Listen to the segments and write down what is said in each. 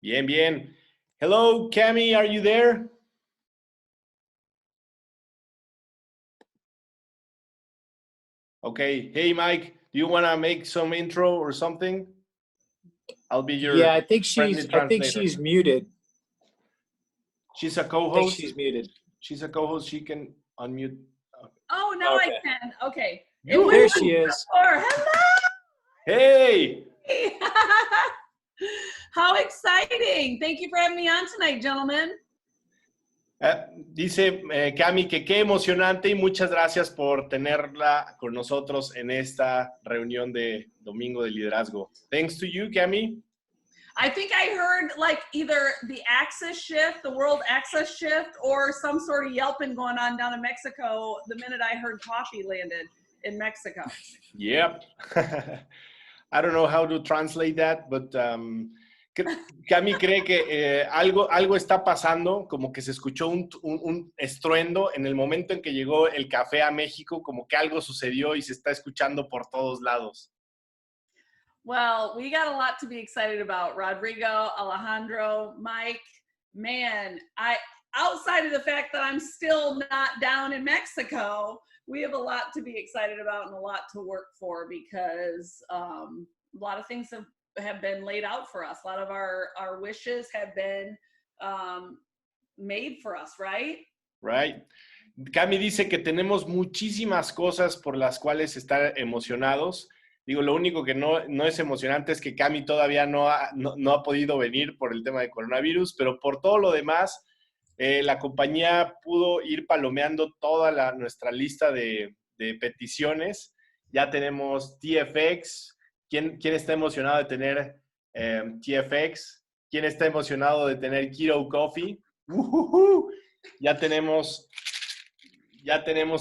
Bien, bien. Hello, Cami, are you there? Okay. Hey, Mike, do you want to make some intro or something? I'll be your Yeah, I think friendly translator. she's muted. She's a I think co-host. she's muted. She's a co-host. She can unmute. Oh, now Okay. I can. Okay. There she is. Hello. Hey. How exciting. Thank you for having me on tonight, gentlemen. Dice Cami que qué emocionante y muchas gracias por tenerla con nosotros en esta reunión de Domingo de Liderazgo. Thanks to you, Cami. I think I heard like either the axis shift, the world axis shift, or some sort of yelping going on down in Mexico the minute I heard coffee landed in Mexico. Yep. I don't know how to translate that, but Cami cree que algo está pasando, como que se escuchó un estruendo en el momento en que llegó el café a México, como que algo sucedió y se está escuchando por todos lados. Well, we got a lot to be excited about. Rodrigo, Alejandro, Mike, man, outside of the fact that I'm still not down in Mexico, we have a lot to be excited about and a lot to work for because a lot of things have been laid out for us. A lot of our wishes have been made for us, right? Right. Cami dice que tenemos muchísimas cosas por las cuales estar emocionados. Digo, lo único que no es emocionante es que Cami todavía no ha podido venir por el tema de coronavirus, pero por todo lo demás, la compañía pudo ir palomeando toda nuestra lista de peticiones. Ya tenemos TFX. ¿Quién está emocionado de tener TFX? ¿Quién está emocionado de tener Keto Coffee? Ya tenemos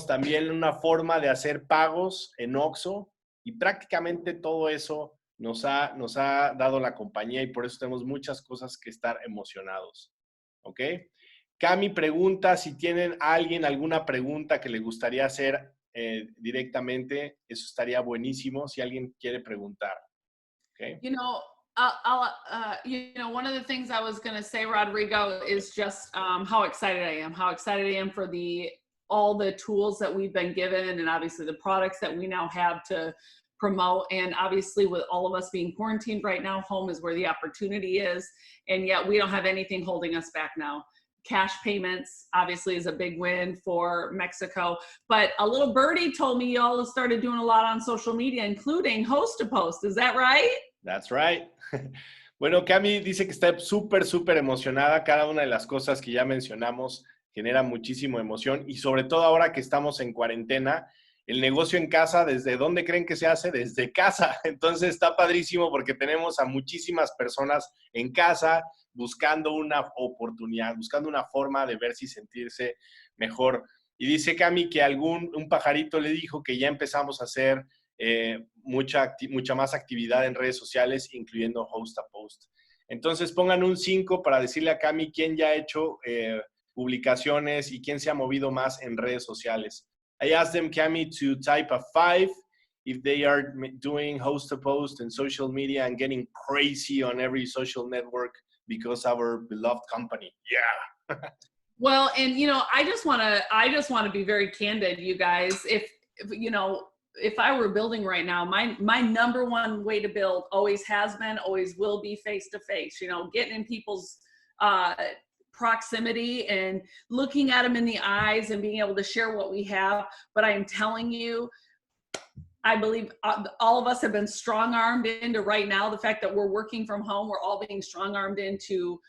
también una forma de hacer pagos en Oxxo. Y prácticamente todo eso nos ha dado la compañía y por eso tenemos muchas cosas que estar emocionados. ¿Ok? Cami pregunta si tienen alguna pregunta que le gustaría hacer directamente. Eso estaría buenísimo si alguien quiere preguntar. ¿Ok? You know, one of the things I was going to say, Rodrigo, is just how excited I am. How excited I am for all the tools that we've been given and obviously the products that we now have to promote. And obviously with all of us being quarantined right now, home is where the opportunity is. And yet we don't have anything holding us back now. Cash payments obviously is a big win for Mexico. But a little birdie told me y'all have started doing a lot on social media, including host to post. Is that right? That's right. Bueno, Cami dice que está súper emocionada. Cada una de las cosas que ya mencionamos genera muchísima emoción y sobre todo ahora que estamos en cuarentena, el negocio en casa, ¿desde dónde creen que se hace? Desde casa. Entonces está padrísimo porque tenemos a muchísimas personas en casa buscando una oportunidad, buscando una forma de ver si sentirse mejor. Y dice Cami que un pajarito le dijo que ya empezamos a hacer mucha más actividad en redes sociales, incluyendo Host a Post. Entonces pongan un 5 para decirle a Cami quién ya ha hecho publicaciones y quién se ha movido más en redes sociales. I asked them, Cami, to type a 5 if they are doing host to post and social media and getting crazy on every social network because our beloved company. Yeah. Well, and I just want to be very candid, you guys. If I were building right now, my number one way to build always has been, always will be face-to-face, getting in people's proximity and looking at them in the eyes and being able to share what we have. But I am telling you, I believe all of us have been strong-armed into right now. The fact that we're working from home, we're all being strong-armed into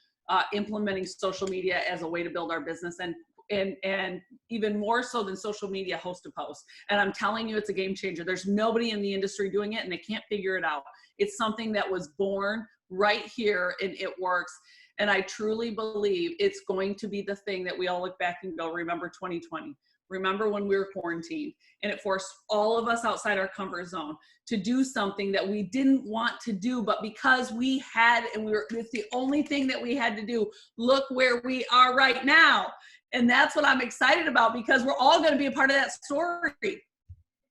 implementing social media as a way to build our business and even more so than social media, host to post. And I'm telling you, it's a game changer. There's nobody in the industry doing it and they can't figure it out. It's something that was born right here and it works. And I truly believe it's going to be the thing that we all look back and go, remember 2020. Remember when we were quarantined, and it forced all of us outside our comfort zone to do something that we didn't want to do, but because it's the only thing that we had to do. Look where we are right now. And that's what I'm excited about because we're all going to be a part of that story.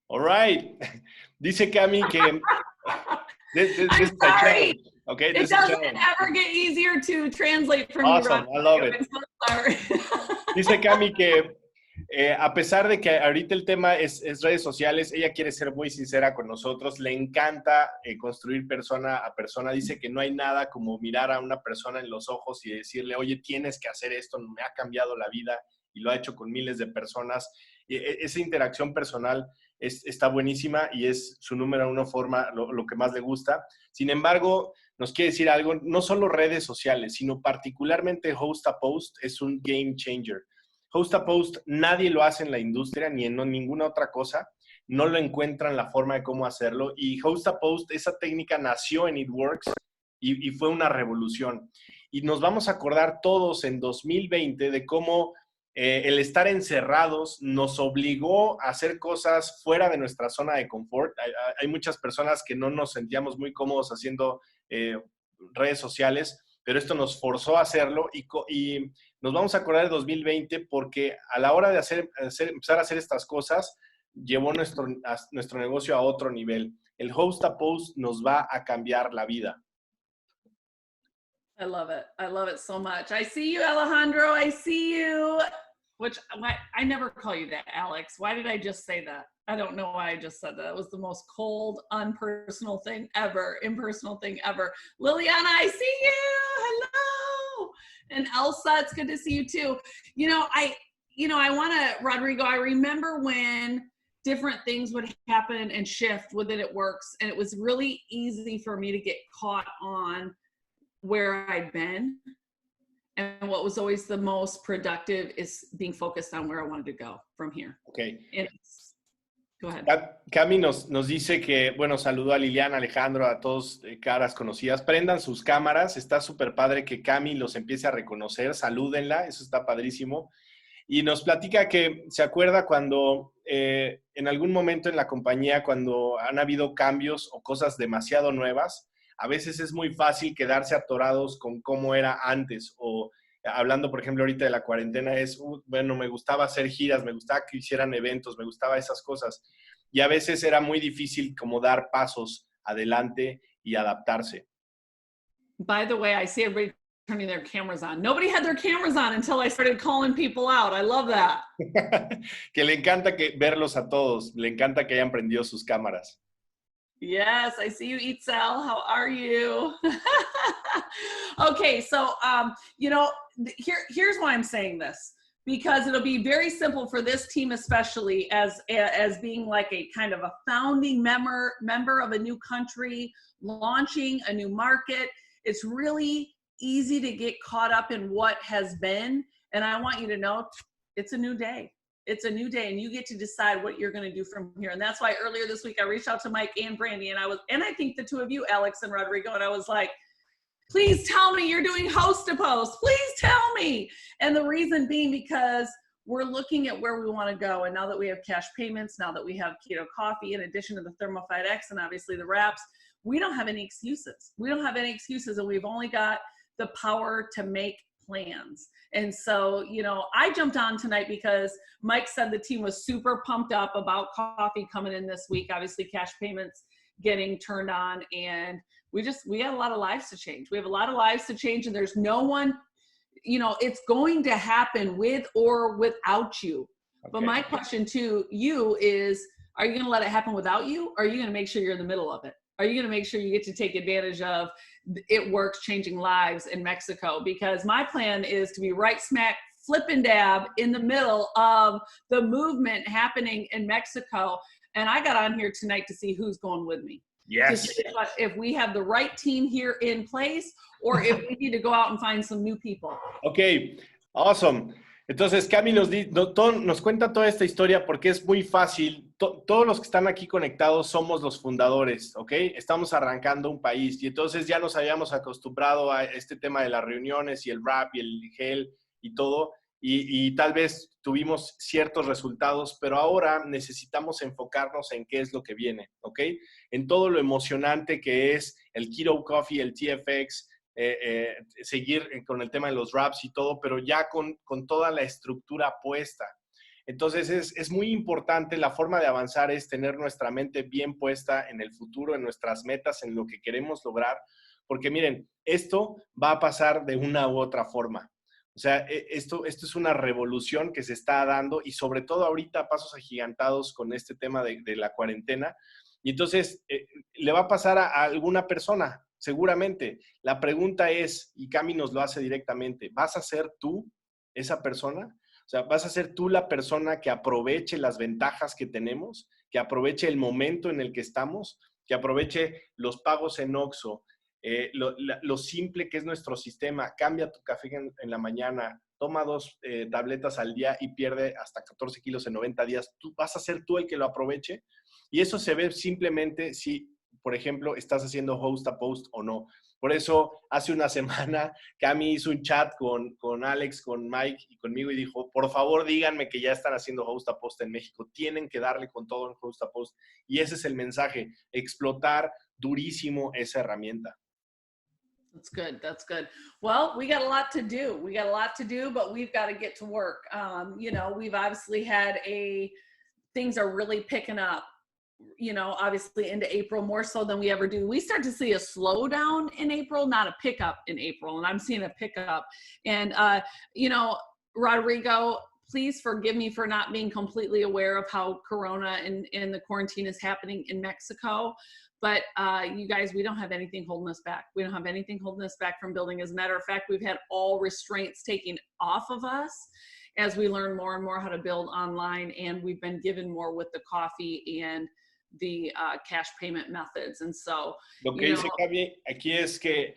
All right. Dice Cami que... I'm sorry. Okay, It this is a doesn't challenge. ever get easier to translate from you, Awesome, Rodrigo. I love it. I'm so sorry. Dice Cami que a pesar de que ahorita el tema es redes sociales, ella quiere ser muy sincera con nosotros, le encanta construir persona a persona, dice que no hay nada como mirar a una persona en los ojos y decirle, oye, tienes que hacer esto, me ha cambiado la vida y lo ha hecho con miles de personas. Y esa interacción personal está buenísima y es su número uno forma, lo que más le gusta. Sin embargo, nos quiere decir algo, no solo redes sociales, sino particularmente Host a Post es un game changer. Host a Post nadie lo hace en la industria ni en ninguna otra cosa, no lo encuentran la forma de cómo hacerlo y Host a Post, esa técnica nació en It Works y fue una revolución. Y nos vamos a acordar todos en 2020 de cómo el estar encerrados nos obligó a hacer cosas fuera de nuestra zona de confort. Hay muchas personas que no nos sentíamos muy cómodos haciendo redes sociales, pero esto nos forzó a hacerlo y nos vamos a acordar de 2020 porque a la hora de empezar a hacer estas cosas, llevó nuestro negocio a otro nivel. El Host a Post nos va a cambiar la vida. I love it. I love it so much. I see you, Alejandro. I see you. I never call you that, Alex. Why did I just say that? I don't know why I just said that. It was the most cold, impersonal thing ever. Liliana, I see you. Hello. And Elsa, it's good to see you too. Rodrigo, I remember when different things would happen and shift within It Works. And it was really easy for me to get caught on where I'd been. And what was always the most productive is being focused on where I wanted to go from here. Okay. Go ahead. Cami nos dice que, bueno, saludó a Liliana, Alejandro, a todos caras conocidas. Prendan sus cámaras, está súper padre que Cami los empiece a reconocer, salúdenla, eso está padrísimo. Y nos platica que se acuerda cuando en algún momento en la compañía, cuando han habido cambios o cosas demasiado nuevas, a veces es muy fácil quedarse atorados con cómo era antes o hablando, por ejemplo, ahorita de la cuarentena bueno, me gustaba hacer giras, me gustaba que hicieran eventos, me gustaba esas cosas. Y a veces era muy difícil como dar pasos adelante y adaptarse. By the way, I see everybody turning their cameras on. Nobody had their cameras on until I started calling people out. I love that. Que le encanta verlos a todos, le encanta que hayan prendido sus cámaras. Yes, I see you, Itzel. How are you? Okay, so here's why I'm saying this, because it'll be very simple for this team, especially as being like a kind of a founding member of a new country, launching a new market. It's really easy to get caught up in what has been, and I want you to know it's a new day. It's a new day, and you get to decide what you're going to do from here. And that's why earlier this week I reached out to Mike and Brandy, and I think the two of you, Alex and Rodrigo, and I was like, please tell me you're doing Host to Post. Please tell me. And the reason being because we're looking at where we want to go. And now that we have cash payments, now that we have keto coffee, in addition to the Thermophyte X and obviously the wraps, we don't have any excuses. We don't have any excuses, and we've only got the power to make plans. And so, I jumped on tonight because Mike said the team was super pumped up about coffee coming in this week, obviously cash payments getting turned on, and we have a lot of lives to change. We have a lot of lives to change, and there's no one, it's going to happen with or without you. Okay. But my question to you is, are you going to let it happen without you? Or are you going to make sure you're in the middle of it? Are you going to make sure you get to take advantage of It Works changing lives in Mexico? Because my plan is to be right smack flip and dab in the middle of the movement happening in Mexico. And I got on here tonight to see who's going with me. Yes. To see if we have the right team here in place or if we need to go out and find some new people. Okay, awesome. Entonces, Cami nos cuenta toda esta historia porque es muy fácil. Todos los que están aquí conectados somos los fundadores, ¿ok? Estamos arrancando un país y entonces ya nos habíamos acostumbrado a este tema de las reuniones y el rap y el gel y todo y tal vez tuvimos ciertos resultados, pero ahora necesitamos enfocarnos en qué es lo que viene, ¿ok? En todo lo emocionante que es el Keto Coffee, el TFX, seguir con el tema de los raps y todo, pero ya con toda la estructura puesta. Entonces es muy importante, la forma de avanzar es tener nuestra mente bien puesta en el futuro, en nuestras metas, en lo que queremos lograr, porque miren, esto va a pasar de una u otra forma. O sea, esto es una revolución que se está dando y sobre todo ahorita a pasos agigantados con este tema de la cuarentena. Y entonces le va a pasar a alguna persona, seguramente. La pregunta es, y Cami nos lo hace directamente, ¿vas a ser tú esa persona? O sea, ¿vas a ser tú la persona que aproveche las ventajas que tenemos, que aproveche el momento en el que estamos, que aproveche los pagos en Oxxo, lo simple que es nuestro sistema? Cambia tu café en la mañana, toma 2 tabletas al día y pierde hasta 14 kilos en 90 días. Tú vas a ser tú el que lo aproveche. Y eso se ve simplemente si, por ejemplo, estás haciendo host a post o no. Por eso, hace una semana, Cami hizo un chat con Alex, con Mike y conmigo y dijo, por favor, díganme que ya están haciendo host a post en México. Tienen que darle con todo en host a post. Y ese es el mensaje, explotar durísimo esa herramienta. That's good. That's good. Well, we got a lot to do. We got a lot to do, but we've got to get to work. You know, we've obviously had things are really picking up, you know, obviously into April more so than we ever do. We start to see a slowdown in April, not a pickup in April. And I'm seeing a pickup. And, you know, Rodrigo, please forgive me for not being completely aware of how Corona and the quarantine is happening in Mexico. But you guys, we don't have anything holding us back. We don't have anything holding us back from building. As a matter of fact, we've had all restraints taken off of us as we learn more and more how to build online. And we've been given more with the coffee and the cash payment methods. And so, lo que dice Gaby aquí es que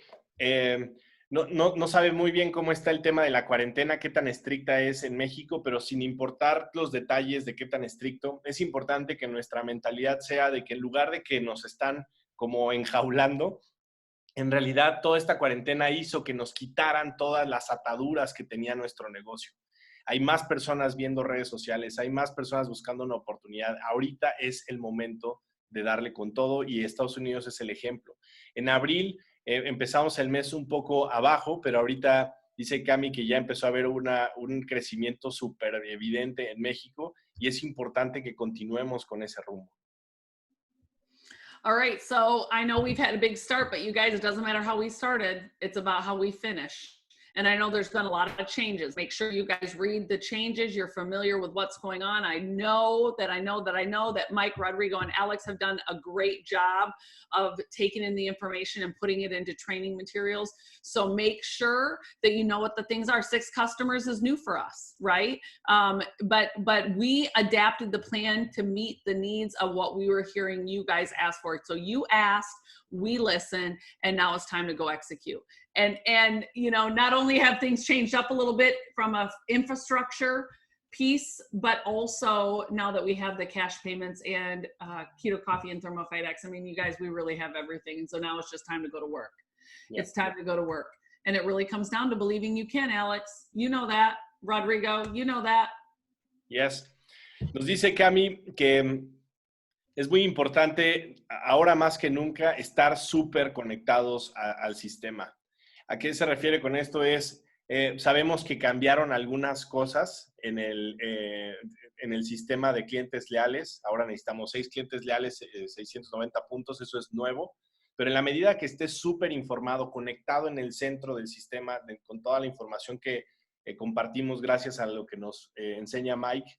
no sabe muy bien cómo está el tema de la cuarentena, qué tan estricta es en México, pero sin importar los detalles de qué tan estricto, es importante que nuestra mentalidad sea de que en lugar de que nos están como enjaulando, en realidad toda esta cuarentena hizo que nos quitaran todas las ataduras que tenía nuestro negocio. Hay más personas viendo redes sociales, hay más personas buscando una oportunidad. Ahorita es el momento de darle con todo y Estados Unidos es el ejemplo. En abril empezamos el mes un poco abajo, pero ahorita dice Cami que ya empezó a haber un crecimiento súper evidente en México y es importante que continuemos con ese rumbo. All right, so I know we've had a big start, but you guys, it doesn't matter how we started, it's about how we finish. And I know there's been a lot of changes. Make sure you guys read the changes. You're familiar with what's going on. I know that Mike, Rodrigo, and Alex have done a great job of taking in the information and putting it into training materials. So make sure that you know what the things are. 6 customers is new for us, right? But we adapted the plan to meet the needs of what we were hearing you guys ask for. So you asked, we listened, and now it's time to go execute. And you know, not only have things changed up a little bit from a infrastructure piece, but also now that we have the cash payments and Keto Coffee and ThermoFight X, I mean, you guys, we really have everything. And so now it's just time to go to work. Yeah. It's time to go to work. And it really comes down to believing you can, Alex. You know that. Rodrigo, you know that. Yes. Nos dice Cami que es muy importante, ahora más que nunca, estar súper conectados al sistema. ¿A qué se refiere con esto? Sabemos que cambiaron algunas cosas en el sistema de clientes leales. Ahora necesitamos 6 clientes leales, 690 puntos, eso es nuevo. Pero en la medida que estés súper informado, conectado en el centro del sistema, con toda la información que compartimos gracias a lo que nos enseña Mike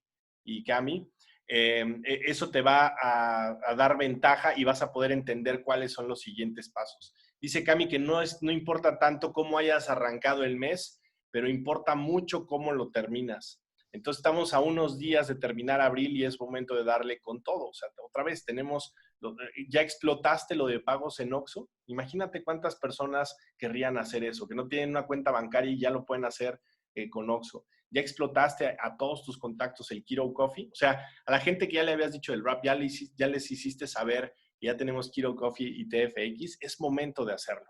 y Cami, eso te va a dar ventaja y vas a poder entender cuáles son los siguientes pasos. Dice Cami que no importa tanto cómo hayas arrancado el mes, pero importa mucho cómo lo terminas. Entonces estamos a unos días de terminar abril y es momento de darle con todo. O sea, otra vez ya explotaste lo de pagos en Oxxo. Imagínate cuántas personas querrían hacer eso, que no tienen una cuenta bancaria y ya lo pueden hacer con Oxxo. Ya explotaste a todos tus contactos el Keto Coffee. O sea, a la gente que ya le habías dicho el rap, ya les hiciste saber que ya tenemos Keto Coffee y TFX. Es momento de hacerlo.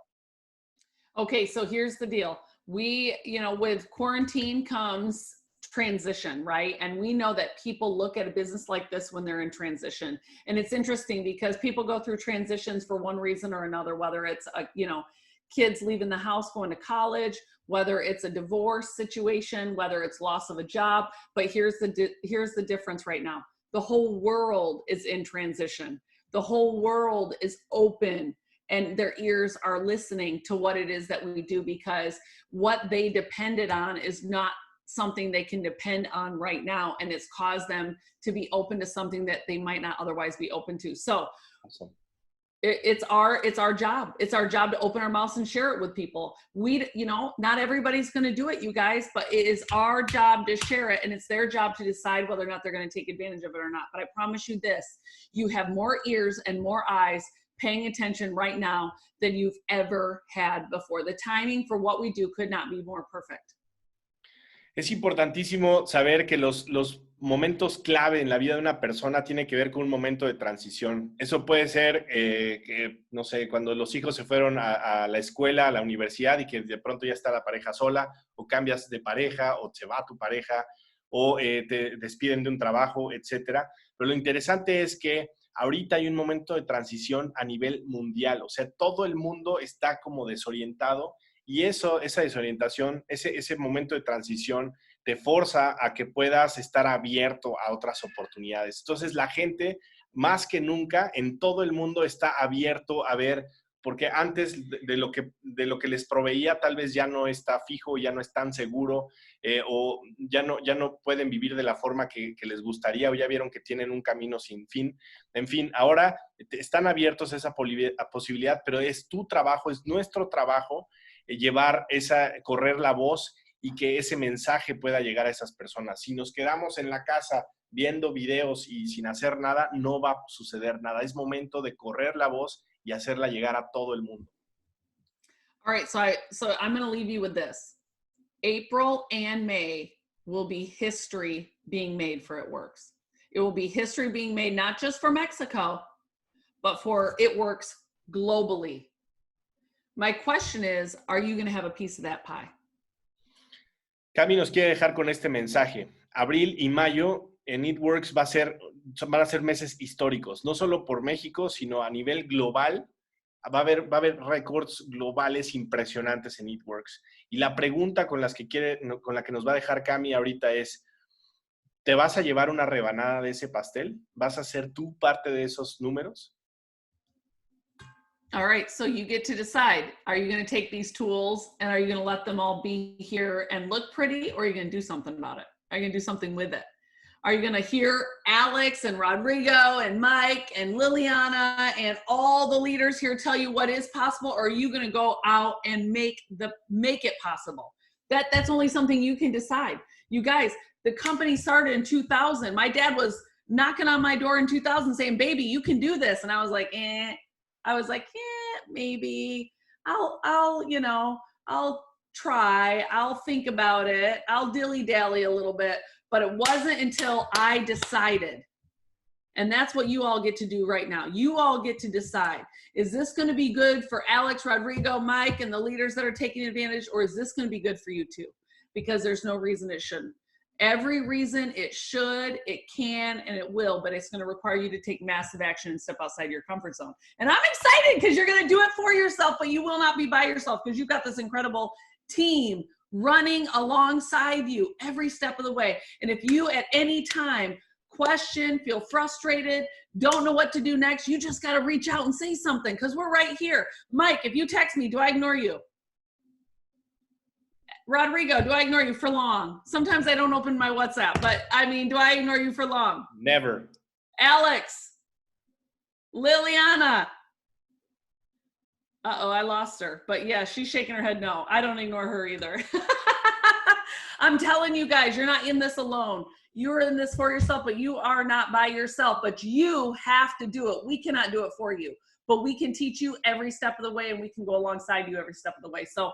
Okay, so here's the deal. We, you know, with quarantine comes transition, right? And we know that people look at a business like this when they're in transition. And it's interesting because people go through transitions for one reason or another, whether it's, kids leaving the house, going to college, whether it's a divorce situation, whether it's loss of a job. But here's the difference right now. The whole world is in transition. The whole world is open and their ears are listening to what it is that we do, because what they depended on is not something they can depend on right now, and it's caused them to be open to something that they might not otherwise be open to. So Awesome. it's our job. It's our job to open our mouths and share it with people. Not everybody's going to do it, you guys, but it is our job to share it, and it's their job to decide whether or not they're going to take advantage of it or not. But I promise you this, you have more ears and more eyes paying attention right now than you've ever had before. The timing for what we do could not be more perfect. Es importantísimo saber que los momentos clave en la vida de una persona tiene que ver con un momento de transición. Eso puede ser, no sé, cuando los hijos se fueron a la escuela, a la universidad, y que de pronto ya está la pareja sola, o cambias de pareja, o se va tu pareja, o te despiden de un trabajo, etcétera. Pero lo interesante es que ahorita hay un momento de transición a nivel mundial. O sea, todo el mundo está como desorientado, y esa desorientación, ese momento de transición te forza a que puedas estar abierto a otras oportunidades. Entonces, la gente, más que nunca, en todo el mundo está abierto a ver, porque antes de lo que les proveía tal vez ya no está fijo, ya no es tan seguro, o ya no pueden vivir de la forma que les gustaría, o ya vieron que tienen un camino sin fin. En fin, ahora están abiertos a esa posibilidad, pero es tu trabajo, es nuestro trabajo, correr la voz y que ese mensaje pueda llegar a esas personas. Si nos quedamos en la casa viendo videos y sin hacer nada, no va a suceder nada. Es momento de correr la voz y hacerla llegar a todo el mundo. All right, so I'm going to leave you with this. April and May will be history being made for It Works. It will be history being made not just for Mexico, but for It Works globally. My question is, are you going to have a piece of that pie? Cami nos quiere dejar con este mensaje. Abril y mayo en It Works van a ser meses históricos, no solo por México, sino a nivel global. Va a haber récords globales impresionantes en It Works. Y la pregunta con la que nos va a dejar Cami ahorita es, ¿te vas a llevar una rebanada de ese pastel? ¿Vas a ser tú parte de esos números? All right, so you get to decide. Are you going to take these tools and are you going to let them all be here and look pretty, or are you going to do something about it? Are you going to do something with it? Are you going to hear Alex and Rodrigo and Mike and Liliana and all the leaders here tell you what is possible, or are you going to go out and make it possible? That's only something you can decide. You guys, the company started in 2000. My dad was knocking on my door in 2000 saying, "Baby, you can do this." And I was like, maybe I'll try, I'll think about it, I'll dilly-dally a little bit, but it wasn't until I decided. And that's what you all get to do right now. You all get to decide, is this going to be good for Alex, Rodrigo, Mike, and the leaders that are taking advantage, or is this going to be good for you too? Because there's no reason it shouldn't. Every reason it should, it can, and it will, but it's going to require you to take massive action and step outside your comfort zone. And I'm excited because you're going to do it for yourself, but you will not be by yourself because you've got this incredible team running alongside you every step of the way. And if you at any time question, feel frustrated, don't know what to do next, you just got to reach out and say something, because we're right here. Mike, if you text me, do I ignore you? Rodrigo, do I ignore you for long? Sometimes I don't open my WhatsApp, but I mean, do I ignore you for long? Never. Alex, Liliana. Uh-oh, I lost her. But yeah, she's shaking her head no. I don't ignore her either. I'm telling you guys, you're not in this alone. You're in this for yourself, but you are not by yourself. But you have to do it. We cannot do it for you, but we can teach you every step of the way, and we can go alongside you every step of the way. So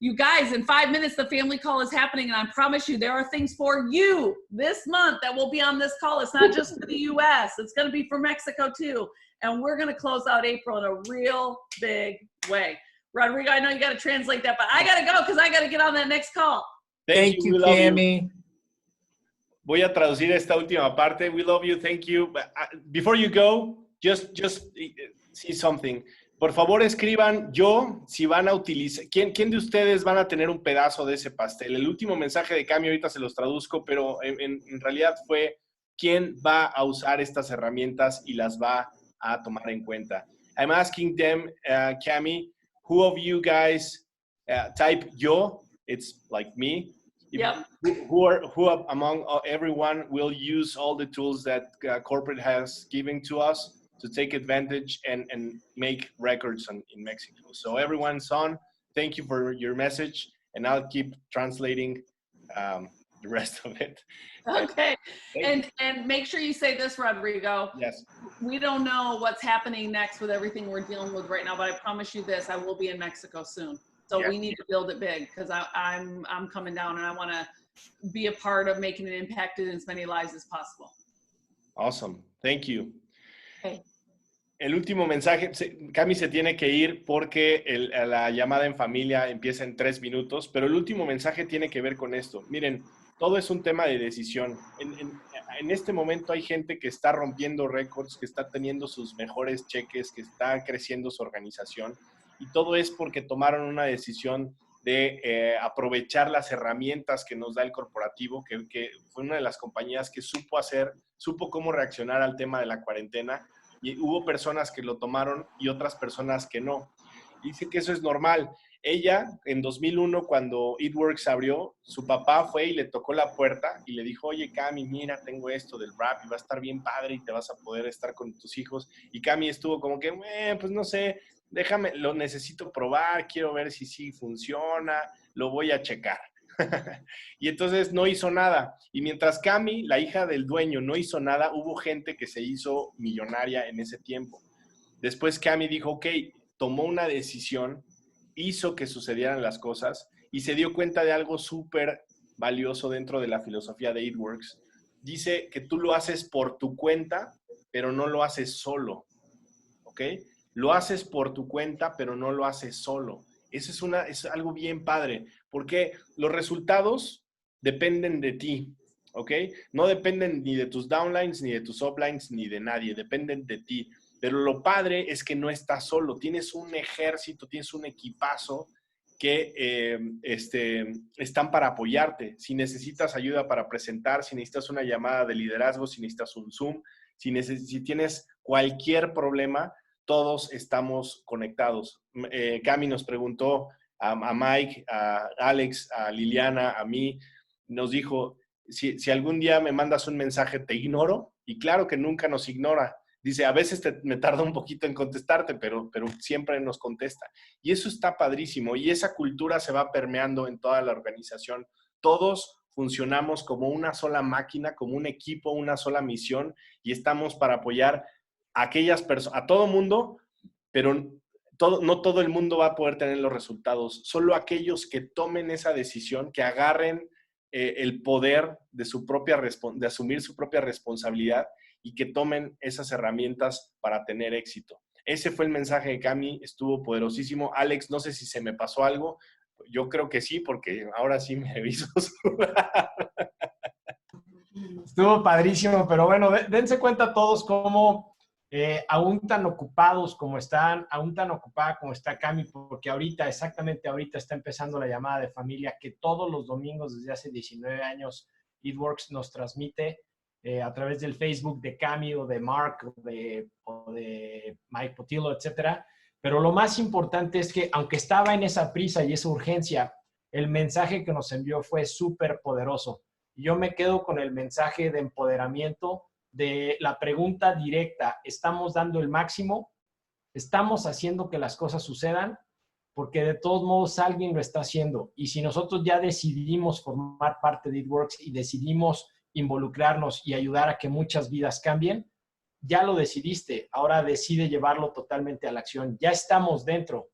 you guys, in 5 minutes, the family call is happening, and I promise you there are things for you this month that will be on this call. It's not just for the U.S. It's going to be for Mexico too, and we're going to close out April in a real big way. Rodrigo, I know you got to translate that, but I got to go because I got to get on that next call. Thank you, Cami. Voy a traducir esta última parte. We love you, thank you. But, before you go, just see something. Por favor, escriban si van a utilizar, ¿quién de ustedes van a tener un pedazo de ese pastel? El último mensaje de Cami, ahorita se los traduzco, pero en realidad fue quién va a usar estas herramientas y las va a tomar en cuenta. I'm asking them, Cami, who of you guys type yo? It's like me. Yep. Who among everyone will use all the tools that corporate has given to us to take advantage and make records in Mexico? So everyone's on. Thank you for your message, and I'll keep translating the rest of it. Okay. And make sure you say this, Rodrigo. Yes. We don't know what's happening next with everything we're dealing with right now, but I promise you this, I will be in Mexico soon. So we need to build it big, because I'm coming down and I want to be a part of making an impact in as many lives as possible. Awesome. Thank you. Okay. El último mensaje, Cami se tiene que ir porque la llamada en familia empieza en 3 minutos, pero el último mensaje tiene que ver con esto. Miren, todo es un tema de decisión. En este momento hay gente que está rompiendo récords, que está teniendo sus mejores cheques, que está creciendo su organización, y todo es porque tomaron una decisión de aprovechar las herramientas que nos da el corporativo, que fue una de las compañías que supo cómo reaccionar al tema de la cuarentena. Y hubo personas que lo tomaron y otras personas que no. Dice que eso es normal. Ella, en 2001, cuando Eatworks abrió, su papá fue y le tocó la puerta y le dijo, oye, Cami, mira, tengo esto del rap y va a estar bien padre y te vas a poder estar con tus hijos. Y Cami estuvo como que, pues no sé, déjame, lo necesito probar, quiero ver si sí funciona, lo voy a checar. Y entonces no hizo nada. Y mientras Cami, la hija del dueño, no hizo nada, hubo gente que se hizo millonaria en ese tiempo. Después Cami dijo, ok, tomó una decisión, hizo que sucedieran las cosas y se dio cuenta de algo súper valioso dentro de la filosofía de Eatworks. Dice que tú lo haces por tu cuenta, pero no lo haces solo. ¿Ok? Lo haces por tu cuenta, pero no lo haces solo. Eso es algo bien padre, porque los resultados dependen de ti, ¿ok? No dependen ni de tus downlines, ni de tus uplines, ni de nadie, dependen de ti. Pero lo padre es que no estás solo, tienes un ejército, tienes un equipazo que están para apoyarte. Si necesitas ayuda para presentar, si necesitas una llamada de liderazgo, si necesitas un Zoom, si tienes cualquier problema, todos estamos conectados. Cami nos preguntó a Mike, a Alex, a Liliana, a mí, nos dijo, si algún día me mandas un mensaje, te ignoro, y claro que nunca nos ignora. Dice, a veces me tarda un poquito en contestarte, pero siempre nos contesta. Y eso está padrísimo, y esa cultura se va permeando en toda la organización. Todos funcionamos como una sola máquina, como un equipo, una sola misión, y estamos para apoyar aquellas personas, a todo mundo, pero no todo el mundo va a poder tener los resultados. Solo aquellos que tomen esa decisión, que agarren el poder de asumir su propia responsabilidad y que tomen esas herramientas para tener éxito. Ese fue el mensaje de Cami, estuvo poderosísimo. Alex, no sé si se me pasó algo. Yo creo que sí, porque ahora sí me aviso. Estuvo padrísimo, pero bueno, dense cuenta todos cómo aún tan ocupados como están, aún tan ocupada como está Cami, porque exactamente ahorita está empezando la llamada de familia que todos los domingos desde hace 19 años Eatworks nos transmite a través del Facebook de Cami o de Mark o de Mike Potillo, etcétera. Pero lo más importante es que aunque estaba en esa prisa y esa urgencia, el mensaje que nos envió fue súper poderoso. Yo me quedo con el mensaje de empoderamiento, de la pregunta directa, ¿estamos dando el máximo? ¿Estamos haciendo que las cosas sucedan? Porque de todos modos alguien lo está haciendo. Y si nosotros ya decidimos formar parte de Eatworks y decidimos involucrarnos y ayudar a que muchas vidas cambien, ya lo decidiste. Ahora decide llevarlo totalmente a la acción. Ya estamos dentro.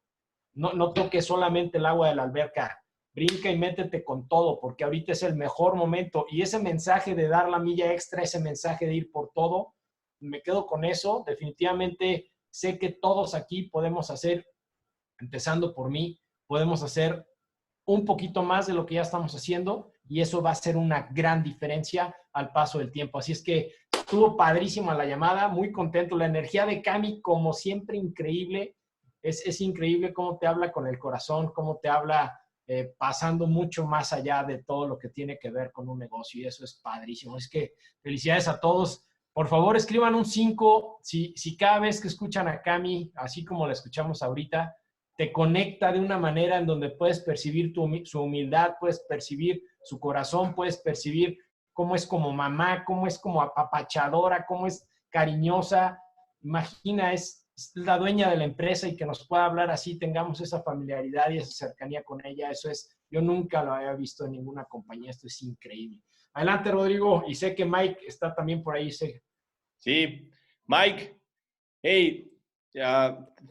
No toques solamente el agua de la alberca. Brinca y métete con todo, porque ahorita es el mejor momento. Y ese mensaje de dar la milla extra, ese mensaje de ir por todo, me quedo con eso. Definitivamente sé que todos aquí podemos hacer, empezando por mí, podemos hacer un poquito más de lo que ya estamos haciendo y eso va a ser una gran diferencia al paso del tiempo. Así es que estuvo padrísima la llamada, muy contento. La energía de Cami, como siempre, increíble. Es increíble cómo te habla con el corazón, cómo te habla pasando mucho más allá de todo lo que tiene que ver con un negocio y eso es padrísimo. Es que felicidades a todos. Por favor, escriban un 5 si cada vez que escuchan a Cami, así como la escuchamos ahorita, te conecta de una manera en donde puedes percibir su humildad, puedes percibir su corazón, puedes percibir cómo es como mamá, cómo es como apapachadora, cómo es cariñosa. Imagina, es la dueña de la empresa y que nos pueda hablar así, tengamos esa familiaridad y esa cercanía con ella. Eso es, yo nunca lo había visto en ninguna compañía. Esto es increíble. Adelante, Rodrigo. Y sé que Mike está también por ahí. Sí, Mike, hey,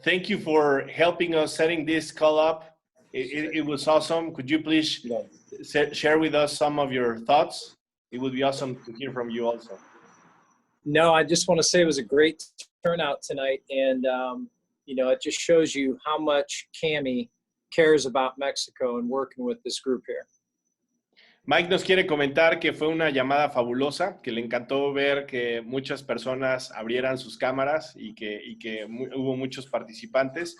thank you for helping us setting this call up. It was awesome. Could you please share with us some of your thoughts? It would be awesome to hear from you also. No, I just want to say it was a great turnout tonight. And, it just shows you how much Cami cares about Mexico and working with this group here. Mike nos quiere comentar que fue una llamada fabulosa, que le encantó ver que muchas personas abrieran sus cámaras y que hubo muchos participantes.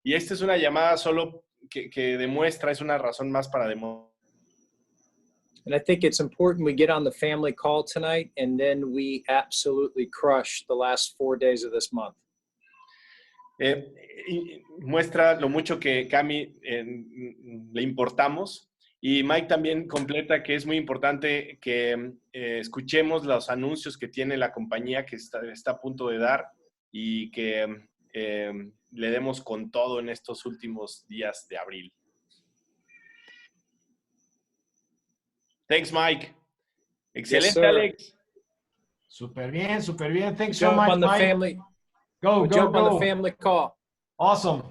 Y esta es una llamada solo que demuestra, es una razón más para demostrar. And I think it's important we get on the family call tonight, and then we absolutely crush the last 4 days of this month. Muestra lo mucho que Cami le importamos. Y Mike también completa que es muy importante que escuchemos los anuncios que tiene la compañía que está a punto de dar y que le demos con todo en estos últimos días de abril. Thanks, Mike. Excelente, Yes, Alex. Súper bien, súper bien. Thanks Jump so much, on the Mike. family. Go, We'll go, jump go. on the family call. Awesome.